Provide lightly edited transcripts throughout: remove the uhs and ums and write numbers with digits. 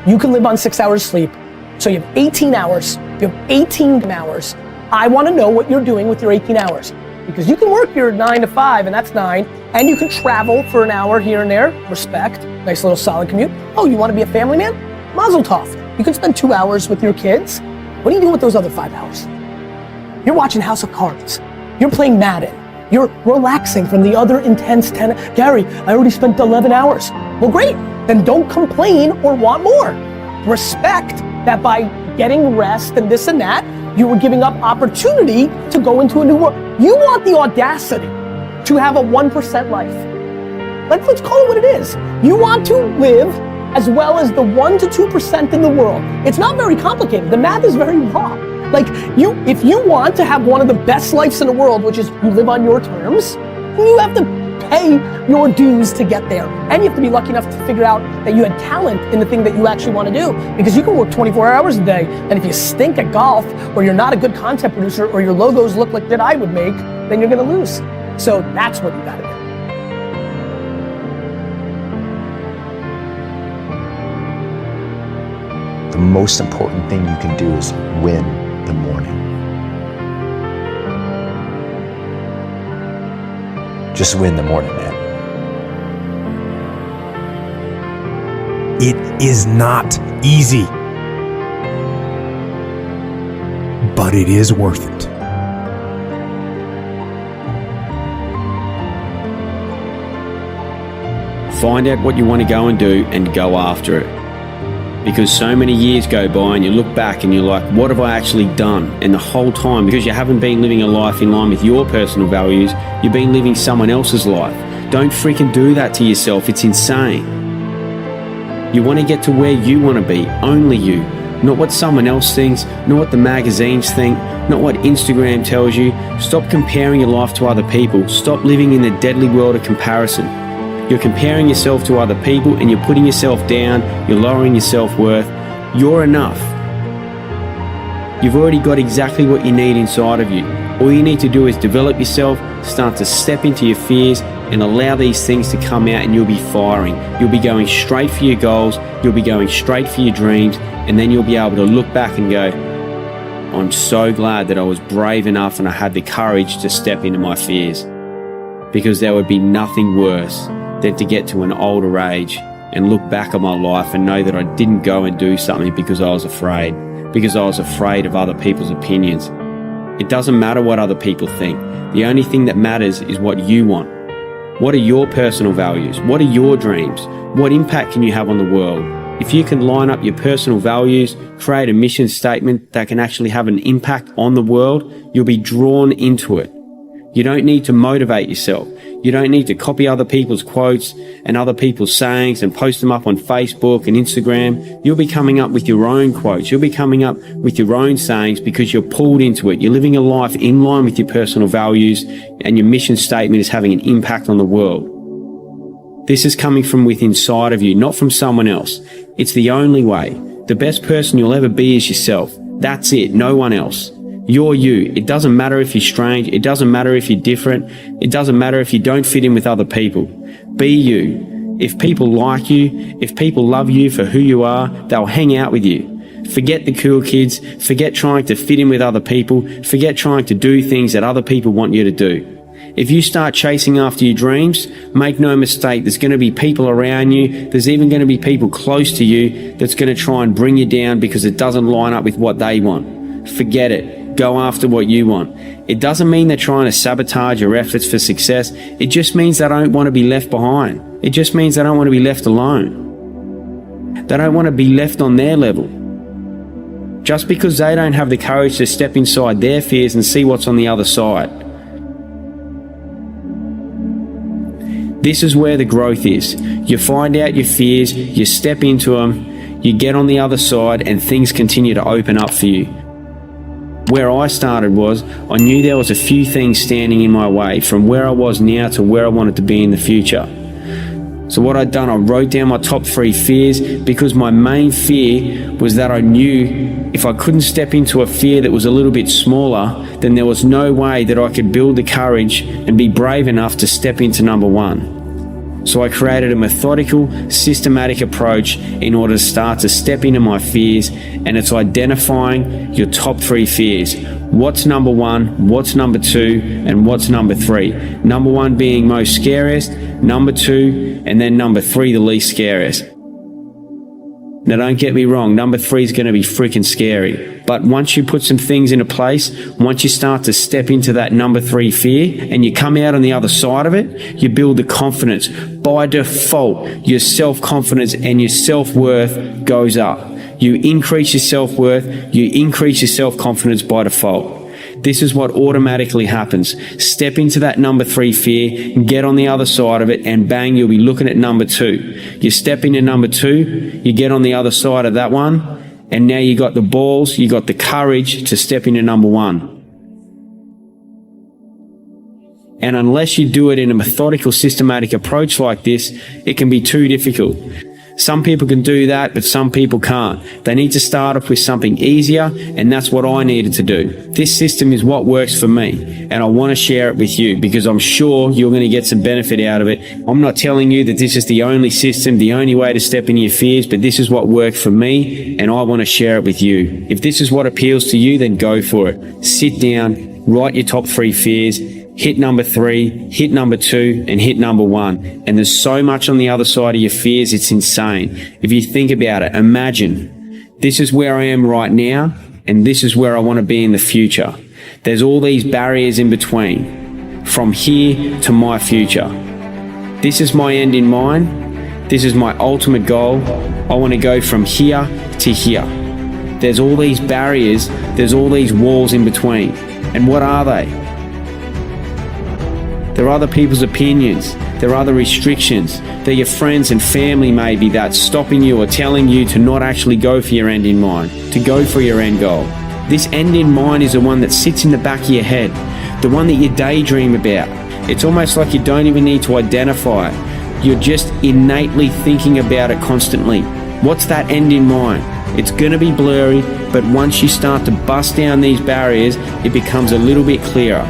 You can live on 6 hours sleep. So you have 18 hours. You have 18 hours. I want to know what you're doing with your 18 hours. Because you can work your 9 to 5, and that's 9, and you can travel for an hour here and there. Respect. Nice little solid commute. Oh, you want to be a family man? Mazel tov. You can spend 2 hours with your kids. What are you doing with those other 5 hours? You're watching House of Cards. You're playing Madden. You're relaxing from the other intense 10. Gary, I already spent 11 hours. Well, great. Then don't complain or want more. Respect that by getting rest and this and that, you were giving up opportunity to go into a new world. You want the audacity to have a 1% life. Let's call it what it is. You want to live as well as the 1 to 2% in the world. It's not very complicated. The math is very raw. Like if you want to have one of the best lives in the world, which is you live on your terms, you have to pay your dues to get there. And you have to be lucky enough to figure out that you had talent in the thing that you actually want to do. Because you can work 24 hours a day, and if you stink at golf, or you're not a good content producer, or your logos look like that I would make, then you're gonna lose. So that's what you gotta do. The most important thing you can do is win the morning. Just win the morning, man. It is not easy, but it is worth it. Find out what you want to go and do and go after it. Because so many years go by and you look back and you're like, what have I actually done? And the whole time, because you haven't been living a life in line with your personal values, you've been living someone else's life. Don't freaking do that to yourself. It's insane. You want to get to where you want to be, only you. Not what someone else thinks, not what the magazines think, not what Instagram tells you. Stop comparing your life to other people. Stop living in the deadly world of comparison. You're comparing yourself to other people and you're putting yourself down, you're lowering your self-worth. You're enough. You've already got exactly what you need inside of you. All you need to do is develop yourself, start to step into your fears and allow these things to come out, and you'll be firing. You'll be going straight for your goals, you'll be going straight for your dreams, and then you'll be able to look back and go, I'm so glad that I was brave enough and I had the courage to step into my fears. Because there would be nothing worse than to get to an older age and look back on my life and know that I didn't go and do something because I was afraid of other people's opinions. It doesn't matter what other people think. The only thing that matters is what you want. What are your personal values? What are your dreams? What impact can you have on the world? If you can line up your personal values, create a mission statement that can actually have an impact on the world, you'll be drawn into it. You don't need to motivate yourself. You don't need to copy other people's quotes and other people's sayings and post them up on Facebook and Instagram. You'll be coming up with your own quotes. You'll be coming up with your own sayings because you're pulled into it. You're living a life in line with your personal values, and your mission statement is having an impact on the world. This is coming from within inside of you, not from someone else. It's the only way. The best person you'll ever be is yourself. That's it, no one else. You're you. It doesn't matter if you're strange. It doesn't matter if you're different. It doesn't matter if you don't fit in with other people. Be you. If people like you, if people love you for who you are, they'll hang out with you. Forget the cool kids. Forget trying to fit in with other people. Forget trying to do things that other people want you to do. If you start chasing after your dreams, make no mistake, there's going to be people around you. There's even going to be people close to you that's going to try and bring you down because it doesn't line up with what they want. Forget it. Go after what you want. It doesn't mean they're trying to sabotage your efforts for success. It just means they don't want to be left behind. It just means they don't want to be left alone. They don't want to be left on their level. Just because they don't have the courage to step inside their fears and see what's on the other side. This is where the growth is. You find out your fears, you step into them, you get on the other side, and things continue to open up for you. Where I started was, I knew there was a few things standing in my way from where I was now to where I wanted to be in the future. So what I'd done, I wrote down my top 3 fears, because my main fear was that I knew if I couldn't step into a fear that was a little bit smaller, then there was no way that I could build the courage and be brave enough to step into number 1. So I created a methodical, systematic approach in order to start to step into my fears, and it's identifying your top 3 fears. What's number 1, what's number 2, and what's number 3. Number 1 being most scariest, number 2, and then number 3 the least scariest. Now don't get me wrong, number 3 is going to be freaking scary. But once you put some things into place, once you start to step into that number 3 fear and you come out on the other side of it, you build the confidence. By default, your self-confidence and your self-worth goes up. You increase your self-worth, you increase your self-confidence by default. This is what automatically happens. Step into that number 3 fear, get on the other side of it, and bang, you'll be looking at number 2. You step into number 2, you get on the other side of that one, and now you got the balls, you got the courage to step into number 1. And unless you do it in a methodical, systematic approach like this, it can be too difficult. Some people can do that, but some people can't. They need to start off with something easier, and that's what I needed to do. This system is what works for me, and I want to share it with you because I'm sure you're going to get some benefit out of it. I'm not telling you that this is the only system, the only way to step into your fears, but this is what worked for me, and I want to share it with you. If this is what appeals to you, then go for it. Sit down, write your top 3 fears, hit number 3, hit number 2, and hit number 1. And there's so much on the other side of your fears, it's insane. If you think about it, imagine this is where I am right now, and this is where I want to be in the future. There's all these barriers in between, from here to my future. This is my end in mind. This is my ultimate goal. I want to go from here to here. There's all these barriers, there's all these walls in between. And what are they? There are other people's opinions. There are other restrictions. They're your friends and family maybe that's stopping you or telling you to not actually go for your end in mind, to go for your end goal. This end in mind is the one that sits in the back of your head, the one that you daydream about. It's almost like you don't even need to identify it. You're just innately thinking about it constantly. What's that end in mind? It's going to be blurry, but once you start to bust down these barriers, it becomes a little bit clearer.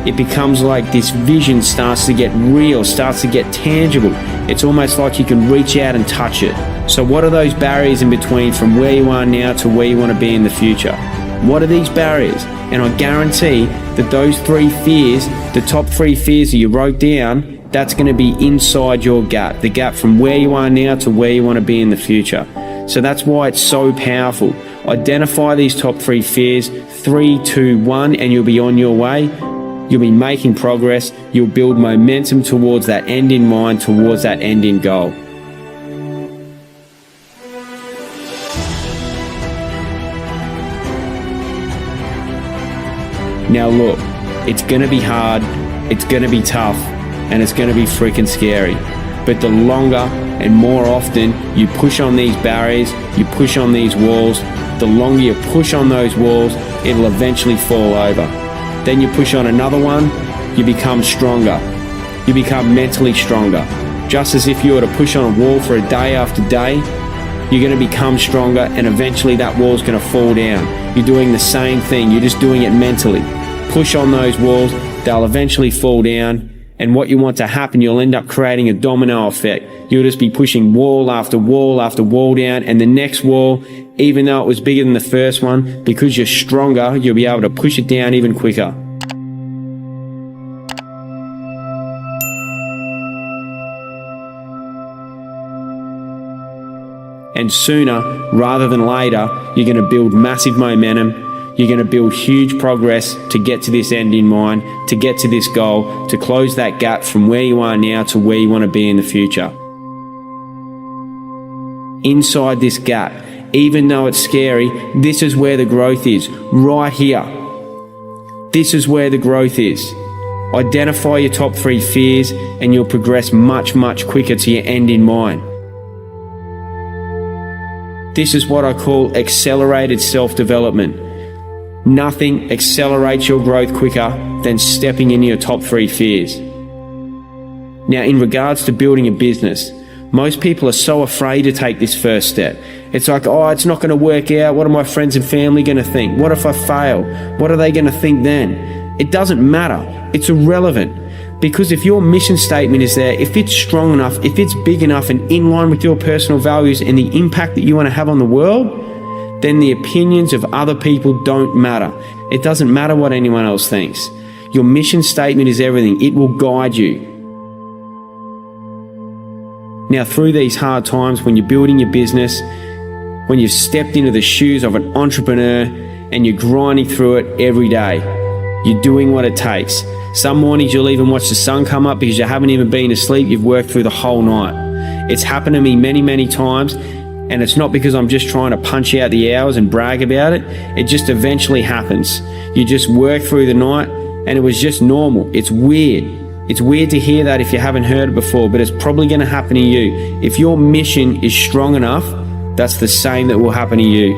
It becomes like this vision starts to get real, starts to get tangible. It's almost like you can reach out and touch it. So what are those barriers in between from where you are now to where you want to be in the future? What are these barriers? And I guarantee that those 3 fears, the top 3 fears that you wrote down, that's going to be inside your gap, the gap from where you are now to where you want to be in the future. So that's why it's so powerful. Identify these top 3 fears, 3, 2, 1, and you'll be on your way. You'll be making progress. You'll build momentum towards that end in mind, towards that end in goal. Now look, it's going to be hard, it's going to be tough, and it's going to be freaking scary. But the longer and more often you push on these barriers, you push on these walls, the longer you push on those walls, it'll eventually fall over. Then you push on another one, you become stronger. You become mentally stronger. Just as if you were to push on a wall for a day after day, you're going to become stronger, and eventually that wall's going to fall down. You're doing the same thing, you're just doing it mentally. Push on those walls, they'll eventually fall down, and what you want to happen, you'll end up creating a domino effect. You'll just be pushing wall after wall after wall down, and the next wall, even though it was bigger than the first one, because you're stronger, you'll be able to push it down even quicker. And sooner rather than later, you're going to build massive momentum. You're going to build huge progress to get to this end in mind, to get to this goal, to close that gap from where you are now to where you want to be in the future. Inside this gap, even though it's scary, this is where the growth is, right here. This is where the growth is. Identify your top 3 fears and you'll progress much, much quicker to your end in mind. This is what I call accelerated self-development. Nothing accelerates your growth quicker than stepping into your top 3 fears. Now, in regards to building a business, most people are so afraid to take this first step. It's like, oh, it's not going to work out. What are my friends and family going to think? What if I fail? What are they going to think then? It doesn't matter. It's irrelevant. Because if your mission statement is there, if it's strong enough, if it's big enough and in line with your personal values and the impact that you want to have on the world, then the opinions of other people don't matter. It doesn't matter what anyone else thinks. Your mission statement is everything. It will guide you. Now, through these hard times, when you're building your business, when you've stepped into the shoes of an entrepreneur and you're grinding through it every day, you're doing what it takes. Some mornings you'll even watch the sun come up because you haven't even been asleep. You've worked through the whole night. It's happened to me many, many times, and it's not because I'm just trying to punch out the hours and brag about it. It just eventually happens. You just work through the night, and it was just normal. It's weird. It's weird to hear that if you haven't heard it before, but it's probably going to happen to you. If your mission is strong enough, that's the same that will happen to you.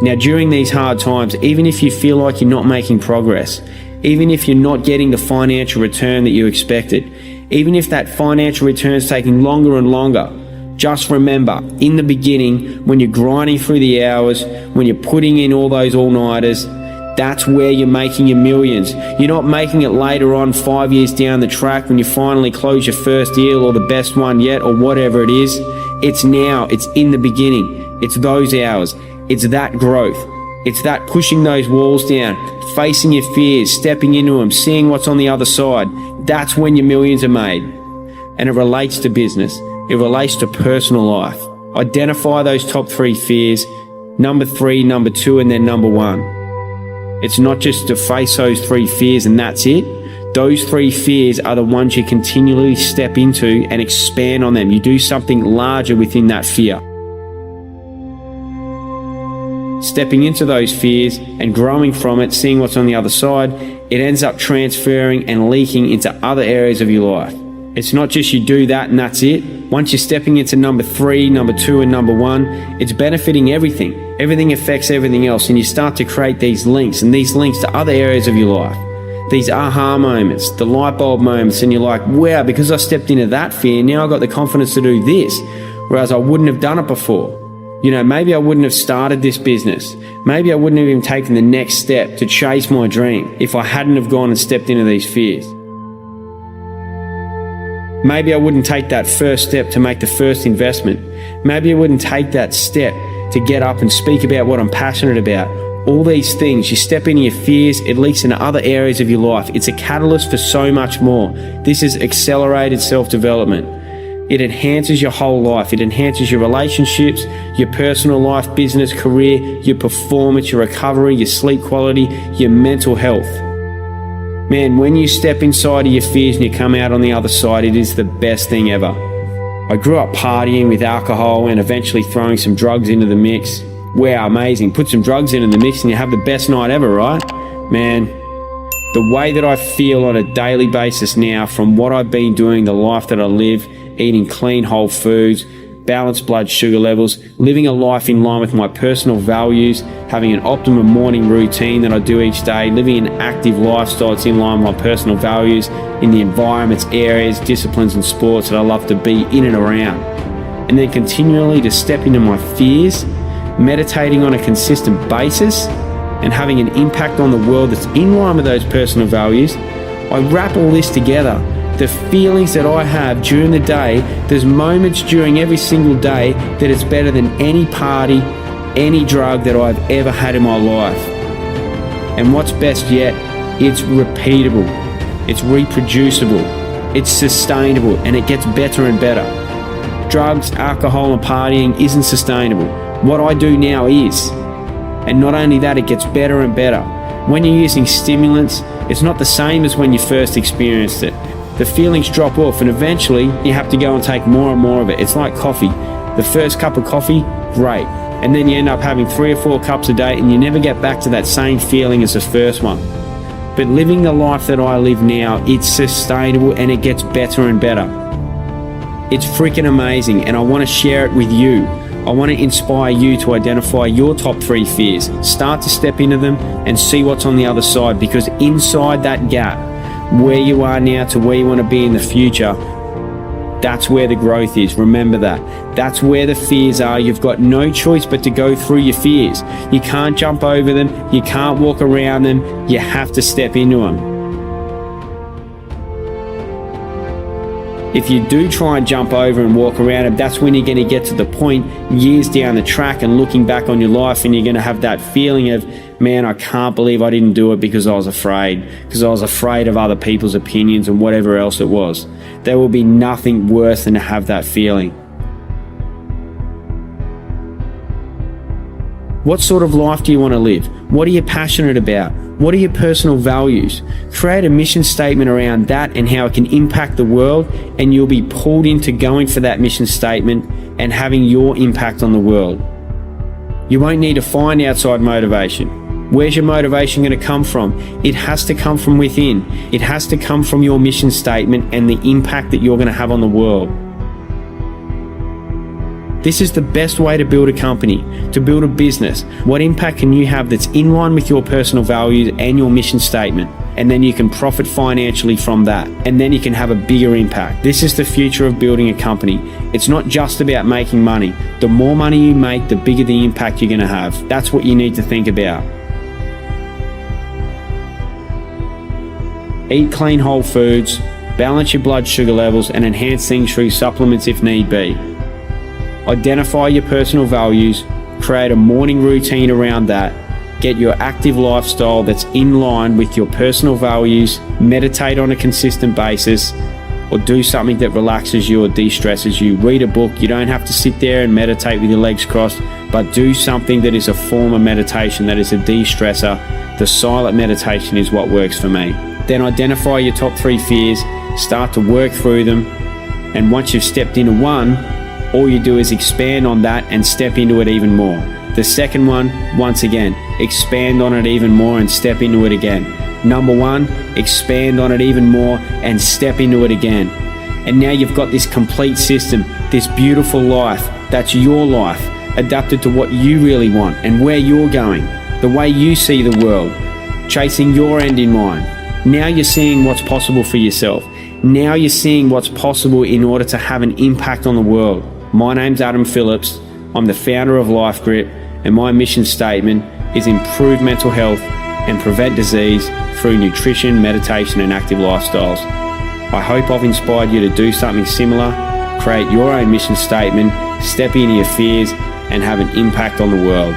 Now, during these hard times, even if you feel like you're not making progress, even if you're not getting the financial return that you expected, even if that financial return is taking longer and longer, just remember, in the beginning, when you're grinding through the hours, when you're putting in all those all-nighters, that's where you're making your millions. You're not making it later on 5 years down the track when you finally close your first deal or the best one yet or whatever it is. It's now. It's in the beginning. It's those hours. It's that growth. It's that pushing those walls down, facing your fears, stepping into them, seeing what's on the other side. That's when your millions are made. And it relates to business. It relates to personal life. Identify those top 3 fears, number 3, number 2, and then number 1. It's not just to face those 3 fears and that's it. Those 3 fears are the ones you continually step into and expand on them. You do something larger within that fear. Stepping into those fears and growing from it, seeing what's on the other side, it ends up transferring and leaking into other areas of your life. It's not just you do that and that's it. Once you're stepping into number 3, number 2, and number 1, it's benefiting everything. Everything affects everything else, and you start to create these links, and these links to other areas of your life. These aha moments, the light bulb moments, and you're like, wow, because I stepped into that fear, now I've got the confidence to do this, whereas I wouldn't have done it before. You know, maybe I wouldn't have started this business. Maybe I wouldn't have even taken the next step to chase my dream if I hadn't have gone and stepped into these fears. Maybe I wouldn't take that first step to make the first investment. Maybe I wouldn't take that step to get up and speak about what I'm passionate about. All these things, you step into your fears, it leaks into other areas of your life. It's a catalyst for so much more. This is accelerated self-development. It enhances your whole life. It enhances your relationships, your personal life, business, career, your performance, your recovery, your sleep quality, your mental health. Man, when you step inside of your fears and you come out on the other side, it is the best thing ever. I grew up partying with alcohol and eventually throwing some drugs into the mix. Wow, amazing. Put some drugs into the mix and you have the best night ever, right? Man, the way that I feel on a daily basis now from what I've been doing, the life that I live, eating clean whole foods, balanced blood sugar levels, living a life in line with my personal values, having an optimum morning routine that I do each day, living an active lifestyle that's in line with my personal values in the environments, areas, disciplines and sports that I love to be in and around. And then continually to step into my fears, meditating on a consistent basis and having an impact on the world that's in line with those personal values. I wrap all this together. The feelings that I have during the day, there's moments during every single day that it's better than any party, any drug that I've ever had in my life. And what's best yet, it's repeatable, it's reproducible, it's sustainable, and it gets better and better. Drugs, alcohol, and partying isn't sustainable. What I do now is. And not only that, it gets better and better. When you're using stimulants, it's not the same as when you first experienced it. The feelings drop off and eventually you have to go and take more and more of it. It's like coffee. The first cup of coffee, great. And then you end up having 3 or 4 cups a day and you never get back to that same feeling as the first one. But living the life that I live now, it's sustainable and it gets better and better. It's freaking amazing and I want to share it with you. I want to inspire you to identify your top 3 fears. Start to step into them and see what's on the other side, because inside that gap, where you are now to where you want to be in the future, that's where the growth is. Remember that. That's where the fears are. You've got no choice but to go through your fears. You can't jump over them. You can't walk around them. You have to step into them. If you do try and jump over and walk around it, that's when you're going to get to the point years down the track and looking back on your life, and you're going to have that feeling of, man, I can't believe I didn't do it because I was afraid of other people's opinions and whatever else it was. There will be nothing worse than to have that feeling. What sort of life do you want to live? What are you passionate about? What are your personal values? Create a mission statement around that and how it can impact the world, and you'll be pulled into going for that mission statement and having your impact on the world. You won't need to find outside motivation. Where's your motivation going to come from? It has to come from within. It has to come from your mission statement and the impact that you're going to have on the world. This is the best way to build a company, to build a business. What impact can you have that's in line with your personal values and your mission statement? And then you can profit financially from that. And then you can have a bigger impact. This is the future of building a company. It's not just about making money. The more money you make, the bigger the impact you're going to have. That's what you need to think about. Eat clean whole foods, balance your blood sugar levels, and enhance things through supplements if need be. Identify your personal values, create a morning routine around that, get your active lifestyle that's in line with your personal values, meditate on a consistent basis, or do something that relaxes you or de-stresses you. Read a book. You don't have to sit there and meditate with your legs crossed, but do something that is a form of meditation, that is a de-stressor. The silent meditation is what works for me. Then identify your top 3 fears, start to work through them, and once you've stepped into one, all you do is expand on that and step into it even more. The second one, once again, expand on it even more and step into it again. Number 1, expand on it even more and step into it again. And now you've got this complete system, this beautiful life, that's your life, adapted to what you really want and where you're going, the way you see the world, chasing your end in mind. Now you're seeing what's possible for yourself. Now you're seeing what's possible in order to have an impact on the world. My name's Adam Phillips. I'm the founder of Life Grip, and my mission statement is improve mental health and prevent disease through nutrition, meditation, and active lifestyles. I hope I've inspired you to do something similar, create your own mission statement, step into your fears, and have an impact on the world.